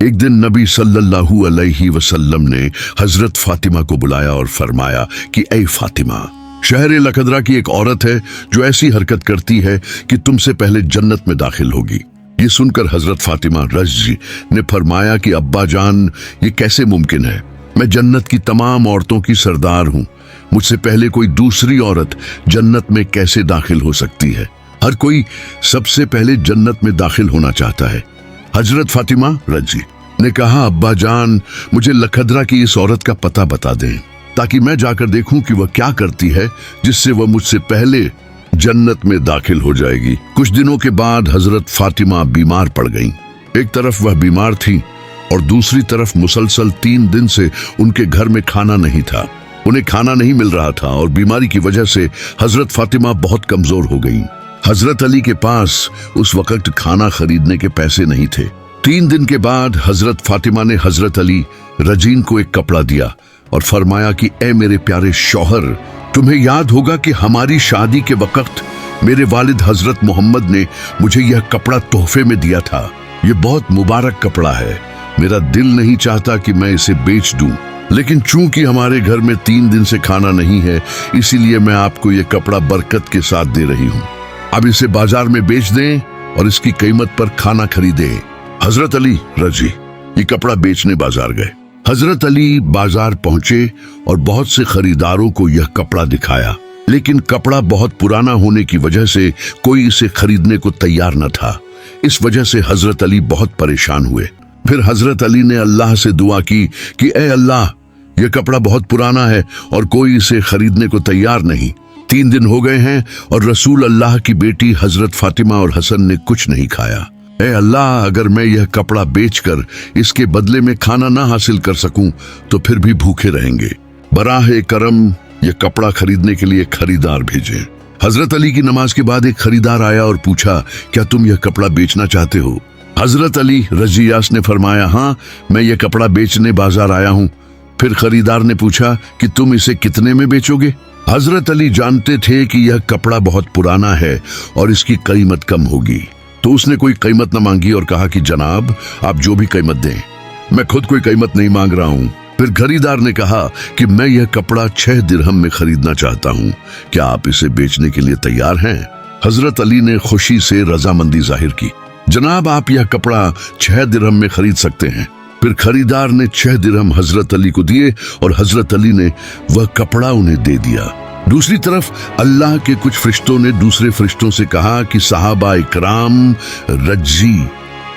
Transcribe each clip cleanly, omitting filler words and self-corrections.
एक दिन नबी सल्लल्लाहु अलैहि वसल्लम ने हजरत फातिमा को बुलाया और फरमाया कि ऐ फातिमा, शहर लखदरा की एक औरत है जो ऐसी हरकत करती है कि तुमसे पहले जन्नत में दाखिल होगी। ये सुनकर हजरत फातिमा रज़ी ने फरमाया कि अब्बा जान, ये कैसे मुमकिन है? मैं जन्नत की तमाम औरतों की सरदार हूँ, मुझसे पहले कोई दूसरी औरत जन्नत में कैसे दाखिल हो सकती है? हर कोई सबसे पहले जन्नत में दाखिल होना चाहता है। हजरत फातिमा रज़ी ने कहा, अब्बा जान, मुझे लखदरा की इस औरत का पता बता दें ताकि मैं जाकर देखूं कि वह क्या करती है जिससे वह मुझसे पहले जन्नत में दाखिल हो जाएगी। कुछ दिनों के बाद हजरत फातिमा बीमार पड़ गईं। एक तरफ वह बीमार थी और दूसरी तरफ मुसलसल 3 दिन से उनके घर में खाना नहीं था। उन्हें खाना नहीं मिल रहा था और बीमारी की वजह से हजरत फातिमा बहुत कमजोर हो गईं। हजरत अली के पास उस वक्त खाना खरीदने के पैसे नहीं थे। 3 दिन के बाद हजरत फातिमा ने हजरत अली रजीन को एक कपड़ा दिया और फरमाया कि ए मेरे प्यारे शौहर, तुम्हें याद होगा कि हमारी शादी के वक्त मेरे वालिद हजरत मोहम्मद ने मुझे यह कपड़ा तोहफे में दिया था। ये बहुत मुबारक कपड़ा है। मेरा दिल नहीं चाहता कि मैं इसे बेच दूं, लेकिन चूंकि हमारे घर में 3 दिन से खाना नहीं है, इसीलिए मैं आपको यह कपड़ा बरकत के साथ दे रही हूँ। अब इसे बाजार में बेच दें और इसकी कीमत पर खाना खरीदें। हजरत अली रज़ी ये कपड़ा बेचने बाजार गए। हजरत अली बाजार पहुंचे और बहुत से खरीदारों को यह कपड़ा दिखाया, लेकिन कपड़ा बहुत पुराना होने की वजह से कोई इसे खरीदने को तैयार न था। इस वजह से हजरत अली बहुत परेशान हुए। फिर हजरत अली ने अल्लाह से दुआ की कि ए अल्लाह, यह कपड़ा बहुत पुराना है और कोई इसे खरीदने को तैयार नहीं। 3 दिन हो गए हैं और रसूल अल्लाह की बेटी हजरत फातिमा और हसन ने कुछ नहीं खाया। ए अल्लाह, अगर मैं यह कपड़ा बेचकर इसके बदले में खाना ना हासिल कर सकूं तो फिर भी भूखे रहेंगे। बराहे करम यह कपड़ा खरीदने के लिए खरीदार भेजें। हजरत अली की नमाज के बाद एक खरीदार आया और पूछा, क्या तुम यह कपड़ा बेचना चाहते हो? हजरत अली रज़ियास ने फरमाया, हाँ, मैं यह कपड़ा बेचने बाजार आया हूँ। फिर खरीदार ने पूछा कि तुम इसे कितने में बेचोगे? हजरत अली जानते थे कि यह कपड़ा बहुत पुराना है और इसकी कीमत कम होगी, तो उसने कोई कीमत न मांगी और कहा कि जनाब, आप जो भी कीमत दें, मैं खुद कोई कीमत नहीं मांग रहा हूँ। फिर खरीदार ने कहा कि मैं यह कपड़ा 6 दिरहम में खरीदना चाहता हूँ, क्या आप इसे बेचने के लिए तैयार हैं? हजरत अली ने खुशी से रजामंदी जाहिर की। जनाब, आप यह कपड़ा 6 दिरहम में खरीद सकते हैं। फिर खरीदार ने 6 दिरहम हजरत अली को दिए और हजरत अली ने वह कपड़ा उन्हें दे दिया। दूसरी तरफ अल्लाह के कुछ फरिश्तों ने दूसरे फरिश्तों से कहा कि साहबा इकराम रज़ी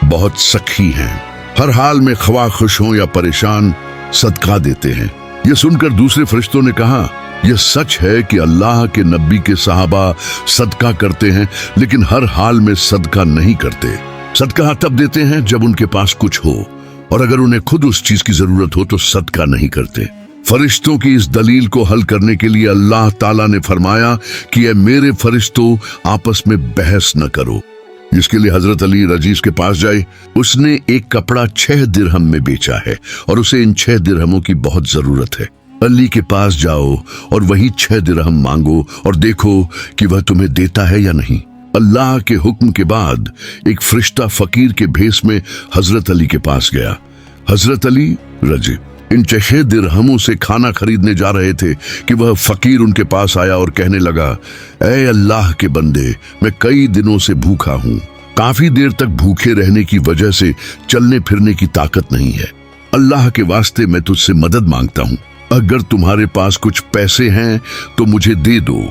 बहुत सखी हैं, हर हाल में ख्वाह खुश हों या परेशान सदका देते हैं। यह सुनकर दूसरे फरिश्तों ने कहा, यह सच है कि अल्लाह के नबी के साहबा सदका करते हैं, लेकिन हर हाल में सदका नहीं करते। सदका तब देते हैं जब उनके पास कुछ हो, और अगर उन्हें खुद उस चीज की जरूरत हो तो सदका नहीं करते। फरिश्तों की इस दलील को हल करने के लिए अल्लाह ताला ने फरमाया कि ए मेरे फरिश्तों, आपस में बहस न करो। जिसके लिए हजरत अली रज़ी के पास जाए। उसने एक कपड़ा 6 दिरहम में बेचा है और उसे इन 6 दिरहमों की बहुत जरूरत है। अली के पास जाओ और वही 6 दिरहम मांगो और देखो कि वह तुम्हें देता है या नहीं। अल्लाह के हुक्म के बाद एक फरिश्ता फकीर के भेस में हजरत अली के पास गया। हजरत अली रज़ी इन 6 दिरहमों से खाना खरीदने जा रहे थे कि वह फकीर उनके पास आया और कहने लगा, ऐ अल्लाह के बंदे, मैं कई दिनों से भूखा हूँ। काफी देर तक भूखे रहने की वजह से चलने फिरने की ताकत नहीं है। अल्लाह के वास्ते मैं तुझसे मदद मांगता हूँ। अगर तुम्हारे पास कुछ पैसे हैं तो मुझे दे दो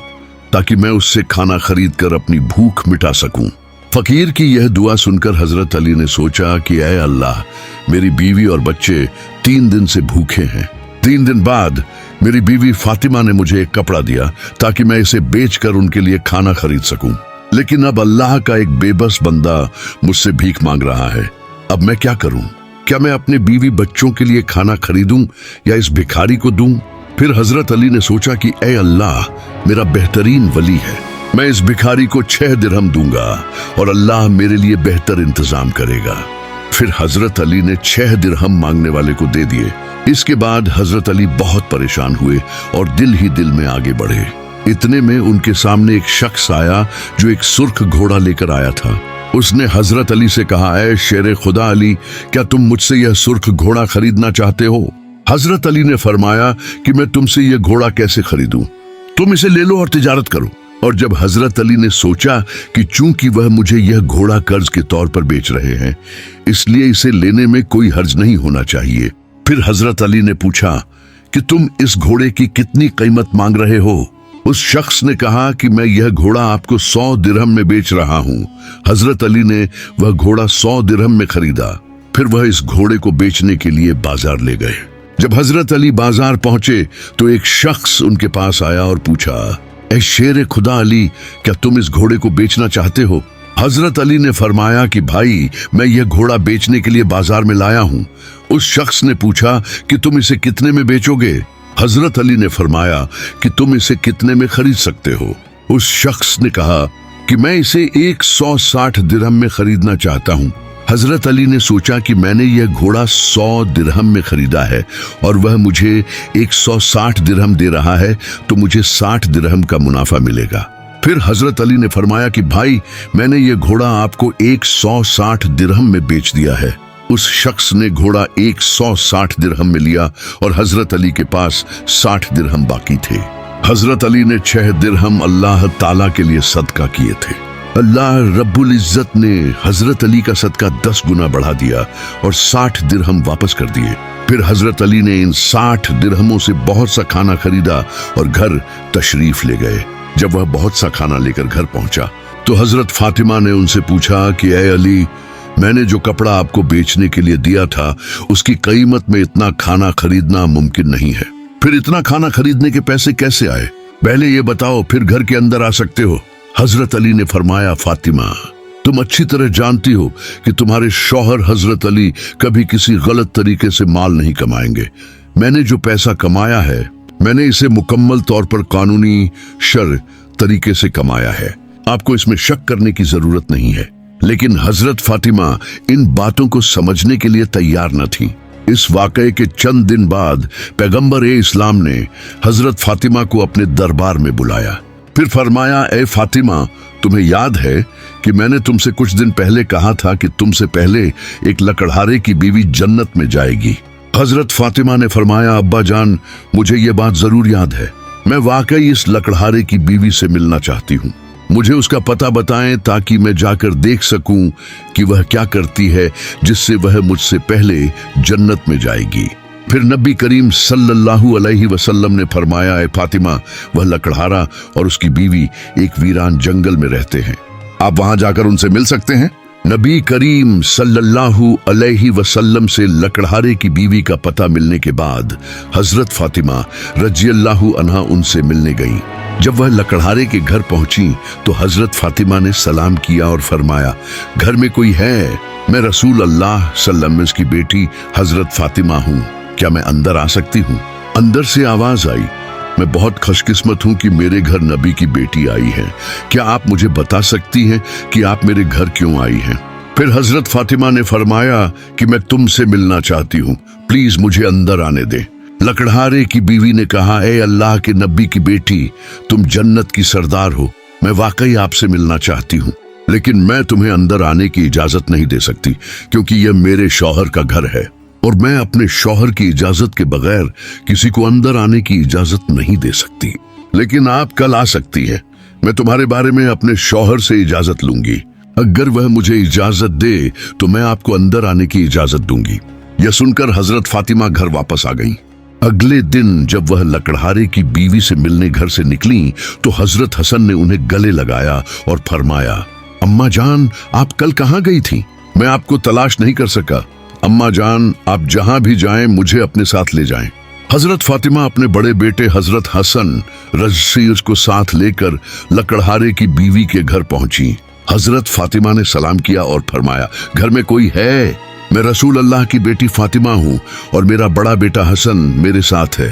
ताकि मैं उससे खाना खरीद कर अपनी भूख मिटा सकूं। फकीर की यह दुआ सुनकर हजरत अली ने सोचा कि ऐ अल्लाह, मेरी बीवी और बच्चे 3 दिन से भूखे हैं। 3 दिन बाद मेरी बीवी फातिमा ने मुझे एक कपड़ा दिया ताकि मैं इसे बेचकर उनके लिए खाना खरीद सकूं। लेकिन अब अल्लाह का एक बेबस बंदा मुझसे भीख मांग रहा है। अब मैं क्या करूं? क्या मैं अपने बीवी बच्चों के लिए खाना खरीदूं या इस भिखारी को दूं? फिर हजरत अली ने सोचा कि ऐ अल्लाह, मेरा बेहतरीन वली है, मैं इस भिखारी को 6 दिरहम दूंगा और अल्लाह मेरे लिए बेहतर इंतजाम करेगा। फिर हजरत अली ने 6 दिरहम मांगने वाले को दे दिए। इसके बाद हजरत अली बहुत परेशान हुए और दिल ही दिल में आगे बढ़े। इतने में उनके सामने एक शख्स आया जो एक सुर्ख घोड़ा लेकर आया था। उसने हजरत अली से कहा, ऐ शेर खुदा अली, क्या तुम मुझसे यह सुर्ख घोड़ा खरीदना चाहते हो? हजरत अली ने फरमाया कि मैं तुमसे यह घोड़ा कैसे खरीदूं? तुम इसे ले लो और तिजारत करो। और जब हजरत अली ने सोचा कि चूंकि वह मुझे यह घोड़ा कर्ज के तौर पर बेच रहे हैं, इसलिए इसे लेने में कोई हर्ज नहीं होना चाहिए, फिर हजरत अली ने पूछा कि तुम इस घोड़े की कितनी कीमत मांग रहे हो? उस शख्स ने कहा कि मैं यह घोड़ा आपको 100 दिरहम में बेच रहा हूँ। हजरत अली ने वह घोड़ा 100 दिरहम में खरीदा। फिर वह इस घोड़े को बेचने के लिए बाजार ले गए। जब हजरत अली बाजार पहुंचे तो एक शख्स उनके पास आया और पूछा, ऐ शेर खुदा अली, क्या तुम इस घोड़े को बेचना चाहते हो? हजरत अली ने फरमाया कि भाई, मैं यह घोड़ा बेचने के लिए बाजार में लाया हूँ। उस शख्स ने पूछा कि तुम इसे कितने में बेचोगे? हजरत अली ने फरमाया कि तुम इसे कितने में खरीद सकते हो? उस शख्स ने कहा कि मैं इसे 160 दिरहम में खरीदना चाहता हूँ। हजरत अली ने सोचा कि मैंने यह घोड़ा 100 दिरहम में खरीदा है और वह मुझे 160 दिरहम दे रहा है, तो मुझे 60 दिरहम का मुनाफा मिलेगा। फिर हजरत अली ने फरमाया कि भाई, मैंने यह घोड़ा आपको 160 दिरहम में बेच दिया है। उस शख्स ने घोड़ा 160 दिरहम में लिया और हजरत अली के पास 60 दिरहम बाकी थे। हजरत अली ने 6 दिरहम अल्लाह ताला के लिए सदका किए थे। अल्लाह रब्बुल इज्जत ने हजरत अली का सदका 10 गुना बढ़ा दिया और 60 दिरहम वापस कर दिए। फिर हजरत अली ने इन 60 दिरहमों से बहुत सा खाना खरीदा और घर तशरीफ ले गए। जब वह बहुत सा खाना लेकर घर पहुंचा तो हजरत फातिमा ने उनसे पूछा कि ऐ अली, मैंने जो कपड़ा आपको बेचने के लिए दिया था, उसकी कीमत में इतना खाना खरीदना मुमकिन नहीं है। फिर इतना खाना खरीदने के पैसे कैसे आए? पहले ये बताओ, फिर घर के अंदर आ सकते हो। हजरत अली ने फरमाया, फातिमा, तुम अच्छी तरह जानती हो कि तुम्हारे शौहर हजरत अली कभी किसी गलत तरीके से माल नहीं कमाएंगे। मैंने जो पैसा कमाया है, मैंने इसे मुकम्मल तौर पर कानूनी शर तरीके से कमाया है। आपको इसमें शक करने की जरूरत नहीं है। लेकिन हजरत फातिमा इन बातों को समझने के लिए तैयार न थी। इस वाकये के चंद दिन बाद पैगंबर इस्लाम ने हजरत फातिमा को अपने दरबार में बुलाया। फिर फरमाया, ए फातिमा, तुम्हें याद है कि मैंने तुमसे कुछ दिन पहले कहा था कि तुमसे पहले एक लकड़हारे की बीवी जन्नत में जाएगी? हजरत फातिमा ने फरमाया, अब्बा जान, मुझे ये बात जरूर याद है। मैं वाकई इस लकड़हारे की बीवी से मिलना चाहती हूँ। मुझे उसका पता बताएं ताकि मैं जाकर देख सकूं कि वह क्या करती है जिससे वह मुझसे पहले जन्नत में जाएगी। फिर नबी करीम सल्लल्लाहु अलैहि वसल्लम ने फरमाया, ए फातिमा, वह लकड़हारा और उसकी बीवी एक वीरान जंगल में रहते हैं। आप वहां जाकर उनसे मिल सकते हैं। नबी करीम सल्लल्लाहु अलैहि वसल्लम से लकड़हारे की बीवी का पता मिलने के बाद हजरत फातिमा रज़ियल्लाहु अन्हा उनसे मिलने गईं। जब वह लकड़हारे के घर पहुंची तो हजरत फातिमा ने सलाम किया और फरमाया, घर में कोई है? मैं रसूल अल्लाह सल्लल्लाहु अलैहि वसल्लम की बेटी हजरत फातिमा हूँ, क्या मैं अंदर आ सकती हूँ? अंदर से आवाज आई, मैं बहुत खुशकिस्मत हूँ कि मेरे घर नबी की बेटी आई है। क्या आप मुझे बता सकती हैं कि आप मेरे घर क्यों आई हैं? फिर हजरत फातिमा ने फरमाया कि मैं तुमसे मिलना चाहती हूँ, प्लीज मुझे अंदर आने दें। लकड़हारे की बीवी ने कहा, ए अल्लाह के नबी की बेटी, तुम जन्नत की सरदार हो, मैं वाकई आपसे मिलना चाहती हूँ, लेकिन मैं तुम्हें अंदर आने की इजाजत नहीं दे सकती क्योंकि यह मेरे शौहर का घर है और मैं अपने शौहर की इजाजत के बगैर किसी को अंदर आने की इजाजत नहीं दे सकती। लेकिन आप कल आ सकती हैं। मैं तुम्हारे बारे में अपने शौहर से इजाजत लूंगी। अगर वह मुझे इजाजत दे तो मैं आपको अंदर आने की इजाजत दूंगी। यह सुनकर हजरत फातिमा घर वापस आ गईं। अगले दिन जब वह लकड़हारे की बीवी से मिलने घर से निकली तो हजरत हसन ने उन्हें गले लगाया और फरमाया, अम्मा जान, आप कल कहाँ गई थी? मैं आपको तलाश नहीं कर सका। अम्मा जान, आप जहां भी जाएं मुझे अपने साथ ले जाएं। हजरत फातिमा अपने बड़े बेटे हजरत हसन रज़ी को साथ लेकर लकड़हारे की बीवी के घर पहुंची। हजरत फातिमा ने सलाम किया और फरमाया, घर में कोई है? मैं रसूल अल्लाह की बेटी फातिमा हूँ और मेरा बड़ा बेटा हसन मेरे साथ है,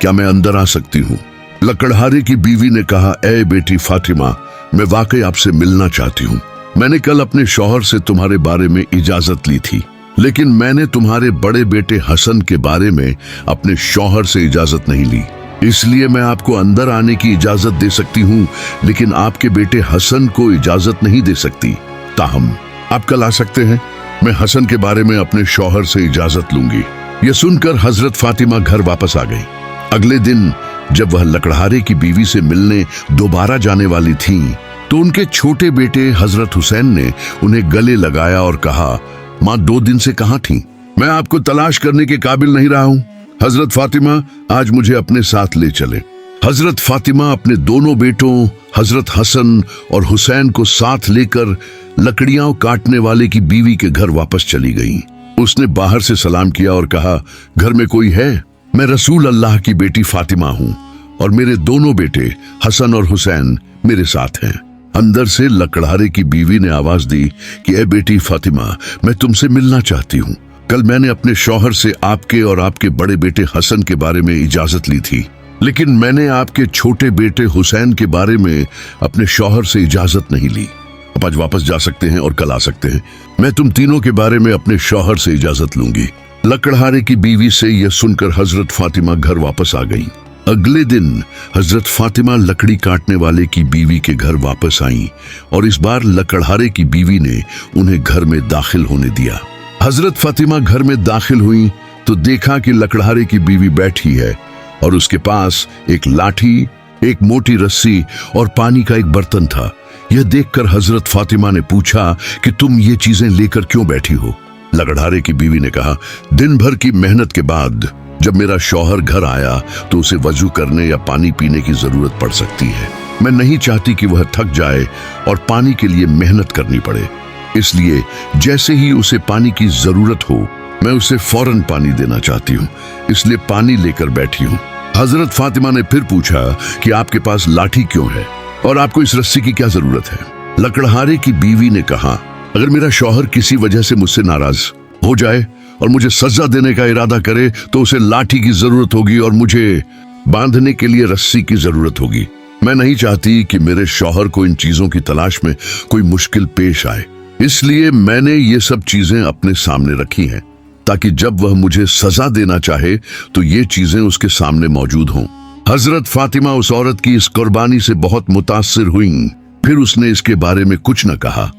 क्या मैं अंदर आ सकती हूँ? लकड़हारे की बीवी ने कहा, ए बेटी फातिमा, मैं वाकई आपसे मिलना चाहती हूँ। मैंने कल अपने शौहर से तुम्हारे बारे में इजाजत ली थी, लेकिन मैंने तुम्हारे बड़े बेटे हसन के बारे में अपने शौहर से इजाजत नहीं ली, इसलिए मैं आपको अंदर आने की इजाजत दे सकती हूँ, लेकिन आपके बेटे हसन को इजाजत नहीं दे सकती। ताहम आप कल आ सकते हैं, मैं हसन के बारे में अपने शौहर से इजाजत लूंगी। यह सुनकर हजरत फातिमा घर वापस आ गई। अगले दिन जब वह लकड़हारे की बीवी से मिलने दोबारा जाने वाली थीं, तो उनके छोटे बेटे हजरत हुसैन ने उन्हें गले लगाया और कहा, माँ 2 दिन से कहाँ थीं? मैं आपको तलाश करने के काबिल नहीं रहा हूँ। हजरत फातिमा आज मुझे अपने साथ ले चले। हजरत फातिमा अपने दोनों बेटों हजरत हसन और हुसैन को साथ लेकर लकड़ियां काटने वाले की बीवी के घर वापस चली गईं। उसने बाहर से सलाम किया और कहा, घर में कोई है? मैं रसूल अल्लाह की बेटी फातिमा हूँ और मेरे दोनों बेटे हसन और हुसैन मेरे साथ हैं। अंदर से लकड़हारे की बीवी ने आवाज दी कि ए बेटी फातिमा, मैं तुमसे मिलना चाहती हूँ। कल मैंने अपने शौहर से आपके और आपके बड़े बेटे हसन के बारे में इजाजत ली थी, लेकिन मैंने आपके छोटे बेटे हुसैन के बारे में अपने शौहर से इजाजत नहीं ली। अब आज वापस जा सकते हैं और कल आ सकते हैं। मैं तुम तीनों के बारे में अपने शौहर से इजाजत लूंगी। लकड़हारे की बीवी से यह सुनकर हजरत फातिमा घर वापस आ गई। अगले दिन हजरत फातिमा लकड़ी काटने वाले की बीवी के घर वापस आईं और इस बार लकड़हारे की बीवी ने उन्हें घर में दाखिल होने दिया। हजरत फातिमा घर में दाखिल हुई तो देखा कि लकड़हारे की बीवी बैठी है और उसके पास एक लाठी, एक मोटी रस्सी और पानी का एक बर्तन था। यह देखकर हजरत फातिमा ने पूछा कि तुम ये चीजें लेकर क्यों बैठी हो? लकड़हारे की बीवी ने कहा, दिन भर की मेहनत के बाद जब मेरा शौहर घर आया तो उसे वजू करने या पानी पीने की जरूरत पड़ सकती है। मैं नहीं चाहती कि वह थक जाए और पानी के लिए मेहनत करनी पड़े, इसलिए जैसे ही उसे पानी की जरूरत हो मैं उसे फौरन पानी देना चाहती हूँ, इसलिए पानी लेकर बैठी हूँ। हजरत फातिमा ने फिर पूछा कि आपके पास लाठी क्यों है और आपको इस रस्सी की क्या जरूरत है? लकड़हारे की बीवी ने कहा, अगर मेरा शौहर किसी वजह से मुझसे नाराज हो जाए और मुझे सजा देने का इरादा करे तो उसे लाठी की जरूरत होगी और मुझे बांधने के लिए रस्सी की जरूरत होगी। मैं नहीं चाहती कि मेरे शौहर को इन चीजों की तलाश में कोई मुश्किल पेश आए, इसलिए मैंने ये सब चीजें अपने सामने रखी हैं ताकि जब वह मुझे सजा देना चाहे तो ये चीजें उसके सामने मौजूद हों। हजरत फातिमा उस औरत की इस कुर्बानी से बहुत मुतासिर हुईं। फिर उसने इसके बारे में कुछ न कहा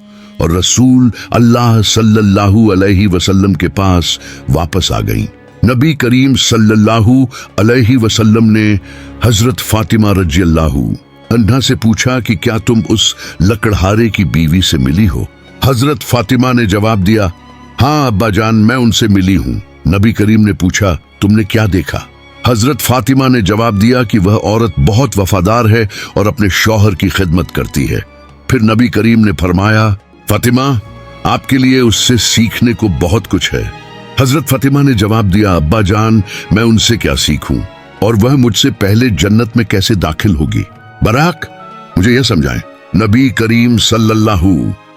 और रसूल अल्लाह सल्लल्लाहु अलैहि वसल्लम के पास वापस आ गईं। नबी करीम सल्लल्लाहु अलैहि वसल्लम ने हजरत फातिमा रज़ियल्लाहु अन्हा से पूछा कि क्या तुम उस लकड़हारे की बीवी से मिली हो? हजरत फातिमा ने जवाब दिया, हाँ अब्बा जान, मैं उनसे मिली हूँ। नबी करीम ने पूछा, तुमने क्या देखा? हजरत फातिमा ने जवाब दिया कि वह औरत बहुत वफादार है और अपने शौहर की खिदमत करती है। फिर नबी करीम ने फरमाया, फातिमा, आपके लिए उससे सीखने को बहुत कुछ है। हजरत फातिमा ने जवाब दिया, अब्बा जान, मैं उनसे क्या सीखूं और वह मुझसे पहले जन्नत में कैसे दाखिल होगी? बराक, मुझे यह समझाएं। नबी करीम सल्लल्लाहु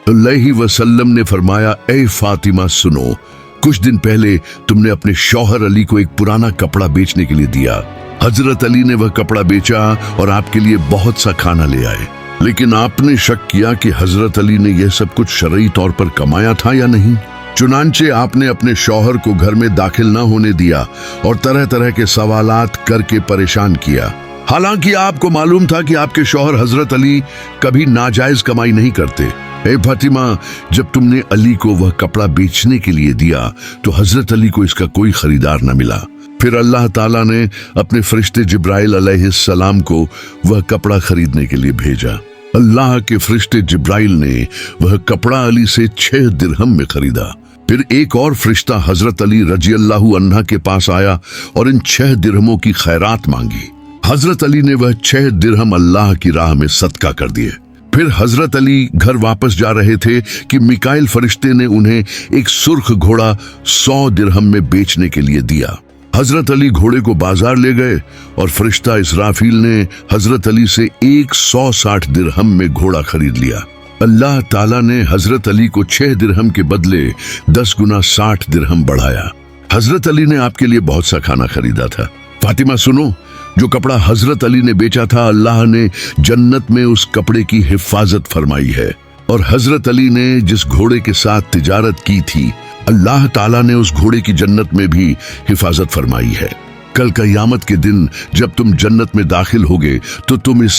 अलैहि वसल्लम ने फरमाया, ए फातिमा सुनो, कुछ दिन पहले तुमने अपने शौहर अली को एक पुराना कपड़ा बेचने के लिए दिया। हजरत अली ने वह कपड़ा बेचा और आपके लिए बहुत सा खाना ले आए, लेकिन आपने शक किया कि हजरत अली ने यह सब कुछ शरई तौर पर कमाया था या नहीं। चुनांचे आपने अपने शौहर को घर में दाखिल न होने दिया और तरह तरह के सवालात करके परेशान किया। हालांकि आपको मालूम था कि आपके शौहर हजरत अली कभी नाजायज कमाई नहीं करते। ए फातिमा, जब तुमने अली को वह कपड़ा बेचने के लिए दिया तो हजरत अली को इसका कोई खरीदार न मिला। फिर अल्लाह ताला ने अपने फरिश्ते जिब्राइल अलैहिस्सलाम को वह कपड़ा खरीदने के लिए भेजा। अल्लाह के फरिश्ते जिब्राइल ने वह कपड़ा अली से 6 दिरहम में खरीदा। फिर एक और फरिश्ता हजरत अली रज़ियल्लाहु अन्हा के पास आया और इन 6 दिरहमों की खैरात मांगी। हजरत अली ने वह 6 दिरहम अल्लाह की राह में सदका कर दिए। फिर हजरत अली घर वापस जा रहे थे कि मिकाइल फरिश्ते ने उन्हें एक सुर्ख घोड़ा 100 दिरहम में बेचने के लिए दिया। हजरत अली घोड़े को बाजार ले गए और फरिश्ता इसराफील ने हजरत अली से 160 दिरहम में घोड़ा खरीद लिया। अल्लाह ताला ने हजरत अली को 6 दिरहम के बदले 10 गुना 60 दिरहम बढ़ाया। हजरत अली ने आपके लिए बहुत सा खाना खरीदा था। फातिमा सुनो, जो कपड़ा हजरत अली ने बेचा था, अल्लाह ने जन्नत में उस कपड़े की हिफाजत फरमाई है, और हजरत अली ने जिस घोड़े के साथ तिजारत की थी, अल्लाह ताला ने उस घोड़े की जन्नत में भी हिफाजत फरमाई है। कल क़यामत के दिन जब तुम जन्नत में दाखिल होगे तो तुम इस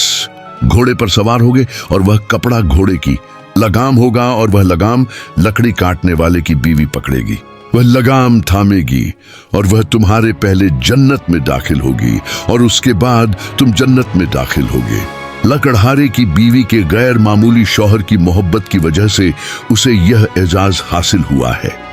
घोड़े पर सवार होगे और वह कपड़ा घोड़े की लगाम होगा और वह लगाम लकड़ी काटने वाले की बीवी पकड़ेगी। वह लगाम थामेगी और वह तुम्हारे पहले जन्नत में दाखिल होगी और उसके बाद तुम जन्नत में दाखिल होगे। लकड़हारे की बीवी के गैर मामूली शौहर की मोहब्बत की वजह से उसे यह एजाज हासिल हुआ है।